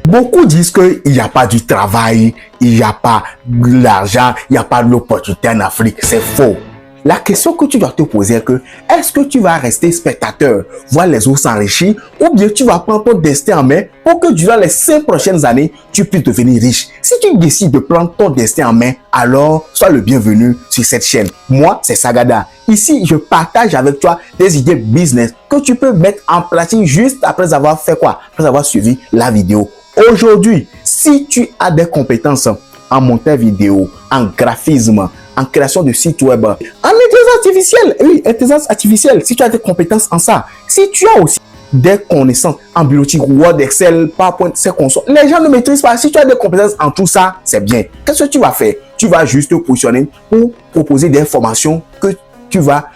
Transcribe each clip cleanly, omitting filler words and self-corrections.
Beaucoup disent qu'il n'y a pas du travail, il n'y a pas de l'argent, il n'y a pas de l'opportunité en Afrique. C'est faux. La question que tu dois te poser est que est-ce que tu vas rester spectateur, voir les autres s'enrichir, ou bien tu vas prendre ton destin en main pour que durant les 5 prochaines années, tu puisses devenir riche. Si tu décides de prendre ton destin en main, alors sois le bienvenu sur cette chaîne. Moi, c'est Sagada. Ici, je partage avec toi des idées business que tu peux mettre en pratique juste après avoir fait quoi? Après avoir suivi la vidéo. Aujourd'hui, si tu as des compétences en montage vidéo, en graphisme, en création de sites web, en intelligence artificielle, oui, intelligence artificielle, si tu as des compétences en ça, si tu as aussi des connaissances en bureautique, Word, Excel, PowerPoint, ces consoles, les gens ne maîtrisent pas. Si tu as des compétences en tout ça, c'est bien. Qu'est-ce que tu vas faire? Tu vas juste te positionner pour proposer des formations que tu vas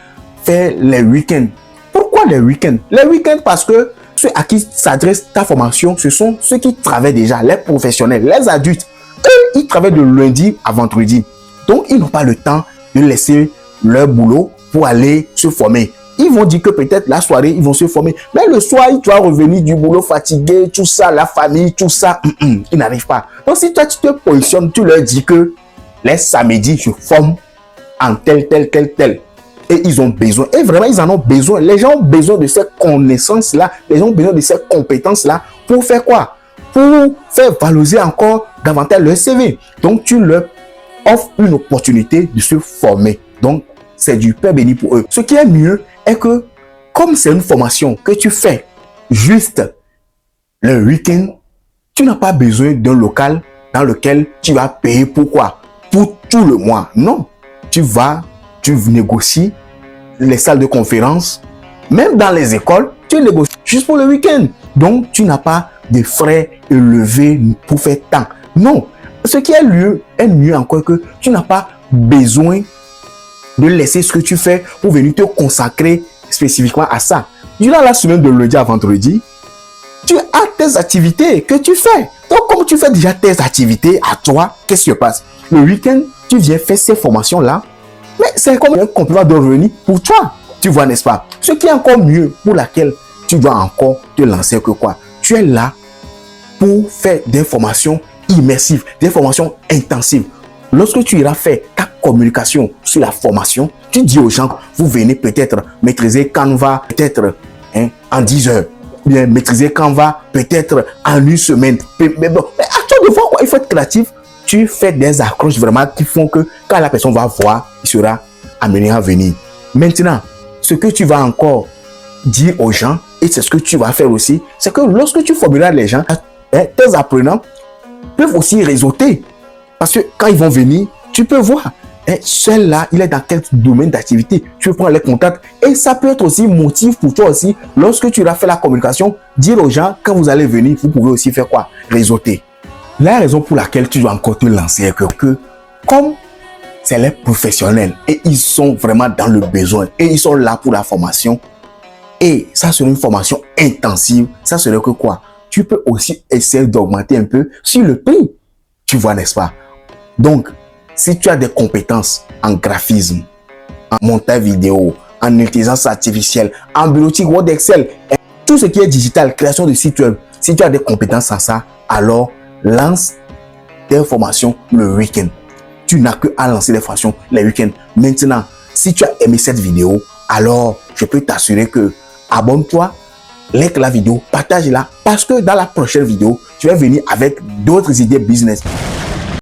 faire les week-ends. Pourquoi les week-ends? Les week-ends parce que ceux à qui s'adresse ta formation, ce sont ceux qui travaillent déjà, les professionnels, les adultes. Eux, ils travaillent de lundi à vendredi. Donc, ils n'ont pas le temps de laisser leur boulot pour aller se former. Ils vont dire que peut-être la soirée, ils vont se former. Mais le soir, ils doivent revenir du boulot fatigué, tout ça, la famille, tout ça. Ils n'arrivent pas. Donc, si toi, tu te positionnes, tu leur dis que les samedis, je forme en tel. Et ils ont besoin. Et vraiment, ils en ont besoin. Les gens ont besoin de ces connaissances-là. Les gens ont besoin de ces compétences-là pour faire quoi? Pour faire valoriser encore davantage leur CV. Donc, tu leur offres une opportunité de se former. Donc, c'est du pain béni pour eux. Ce qui est mieux est que, comme c'est une formation que tu fais juste le week-end, tu n'as pas besoin d'un local dans lequel tu vas payer pour quoi? Pour tout le mois. Non. Tu négocies les salles de conférence, même dans les écoles, tu négocies juste pour le week-end. Donc, tu n'as pas de frais élevés pour faire tant. Non. Ce qui est mieux encore que tu n'as pas besoin de laisser ce que tu fais pour venir te consacrer spécifiquement à ça. Durant la semaine de lundi à vendredi, tu as tes activités que tu fais. Donc, comme tu fais déjà tes activités à toi, qu'est-ce qui se passe? Le week-end, tu viens faire ces formations-là, mais c'est comme un complément de revenu pour toi. Tu vois, n'est-ce pas? Ce qui est encore mieux pour laquelle tu dois encore te lancer que quoi? Tu es là pour faire des formations immersives, des formations intensives. Lorsque tu iras faire ta communication sur la formation, tu dis aux gens, vous venez peut-être maîtriser Canva, peut-être en 10 heures. Bien, maîtriser Canva, peut-être en une semaine. Mais bon, mais à toi de voir quoi, il faut être créatif. Tu fais des accroches vraiment qui font que quand la personne va voir, il sera amené à venir. Maintenant, ce que tu vas encore dire aux gens, et c'est ce que tu vas faire aussi, c'est que lorsque tu formuleras les gens, tes apprenants peuvent aussi réseauter. Parce que quand ils vont venir, tu peux voir, celui-là, il est dans quel domaine d'activité. Tu peux prendre les contacts. Et ça peut être aussi motif pour toi aussi. Lorsque tu as fait la communication, dire aux gens, quand vous allez venir, vous pouvez aussi faire quoi? Réseauter. La raison pour laquelle tu dois encore te lancer est que comme c'est les professionnels et ils sont vraiment dans le besoin et ils sont là pour la formation, et ça serait une formation intensive, ça serait que quoi? Tu peux aussi essayer d'augmenter un peu sur le prix. Tu vois, n'est-ce pas? Donc, si tu as des compétences en graphisme, en montage vidéo, en intelligence artificielle, en bureautique, Word, Excel, tout ce qui est digital, création de sites web, si tu as des compétences en ça, alors lance tes formations le week-end. Tu n'as que à lancer les formations les week-ends. Maintenant, si tu as aimé cette vidéo, alors je peux t'assurer que abonne-toi, like la vidéo, partage-la, parce que dans la prochaine vidéo, je vais venir avec d'autres idées business.